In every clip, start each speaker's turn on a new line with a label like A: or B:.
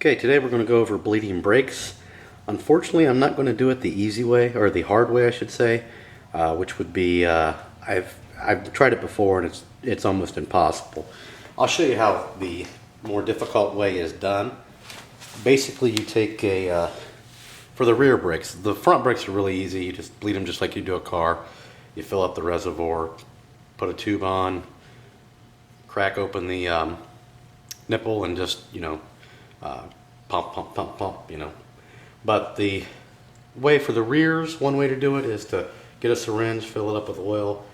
A: Okay, today we're going to go over bleeding brakes. Unfortunately, I'm not going to do it the easy way, or the hard way I should say, which would be, I've tried it before and it's almost impossible. I'll show you how the more difficult way is done. Basically, you take for the rear brakes, the front brakes are really easy. You just bleed them just like you do a car. You fill up the reservoir, put a tube on, crack open the nipple and just, pump, pump, pump, pump, But the way for the rears, one way to do it is to get a syringe, fill it up with oil,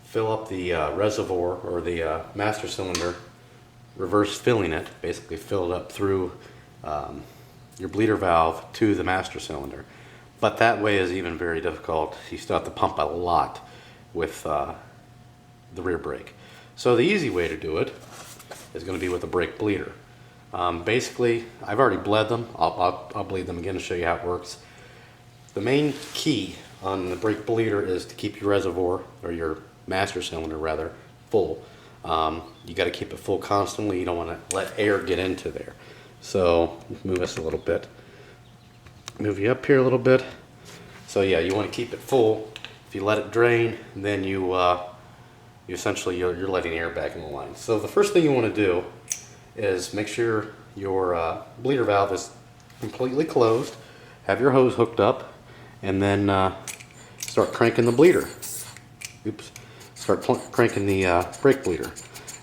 A: fill up the reservoir or the master cylinder, reverse filling it, basically fill it up through your bleeder valve to the master cylinder. But that way is even very difficult. You still have to pump a lot with the rear brake. So the easy way to do it is going to be with a brake bleeder. Basically, I've already bled them. I'll bleed them again to show you how it works. The main key on the brake bleeder is to keep your reservoir, or your master cylinder rather, full. You got to keep it full constantly. You don't want to let air get into there. So move us a little bit. Move you up here a little bit. So yeah, you want to keep it full. If you let it drain, then you essentially you're letting air back in the line. So the first thing you want to do is make sure your bleeder valve is completely closed, have your hose hooked up, and then start cranking the bleeder. Oops. Start cranking the brake bleeder.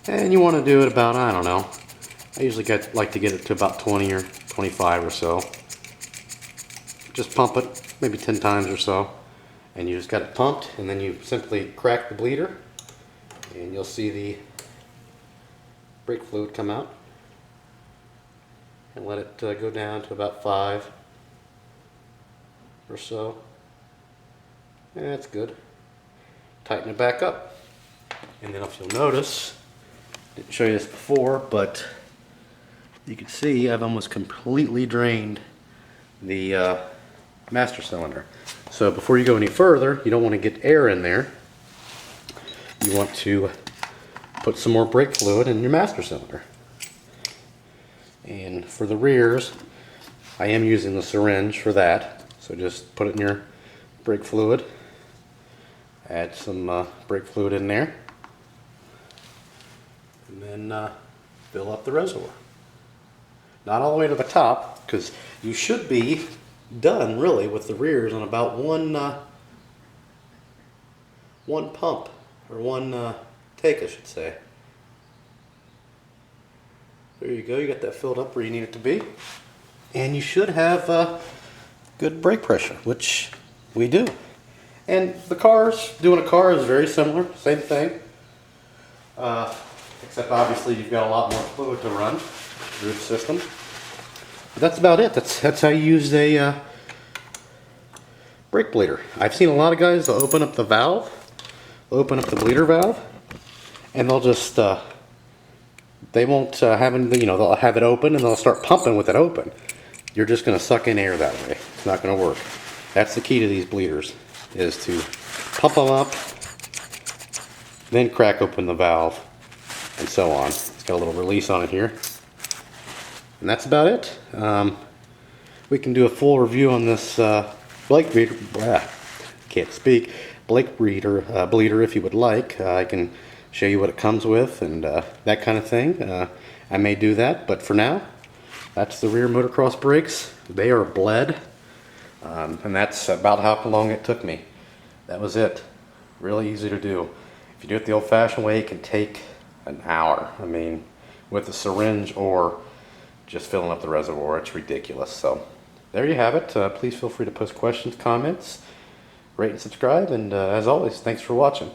A: And you want to do it about, I don't know, I usually like to get it to about 20 or 25 or so. Just pump it maybe 10 times or so, and you just got it pumped, and then you simply crack the bleeder and you'll see the brake fluid come out. And let it go down to about 5 or so. And that's good. Tighten it back up. And then if you'll notice, I didn't show you this before, but you can see I've almost completely drained the master cylinder. So before you go any further, you don't want to get air in there. You want to put some more brake fluid in your master cylinder. And for the rears, I am using the syringe for that. So just put it in your brake fluid. Add some brake fluid in there. And then fill up the reservoir. Not all the way to the top, because you should be done really with the rears on about one pump, or one take I should say. There you go, you got that filled up where you need it to be. And you should have good brake pressure, which we do. And the cars, doing a car is very similar, same thing. Except obviously you've got a lot more fluid to run through the system. But that's about it. That's how you use a brake bleeder. I've seen a lot of guys, they'll open up the valve, they'll open up the bleeder valve, and they'll just they won't have any, they'll have it open and they'll start pumping with it open. You're just going to suck in air that way. It's not going to work. That's the key to these bleeders, is to pump them up, then crack open the valve, and so on. It's got a little release on it here. And that's about it. We can do a full review on this bleeder bleeder if you would like. I can show you what it comes with and that kind of thing. I may do that, but for now, that's the rear motocross brakes. They are bled, and that's about how long it took me. That was it. Really easy to do. If you do it the old-fashioned way, it can take an hour. I mean, with a syringe or just filling up the reservoir, it's ridiculous. So there you have it. Please feel free to post questions, comments, rate and subscribe, and as always, thanks for watching.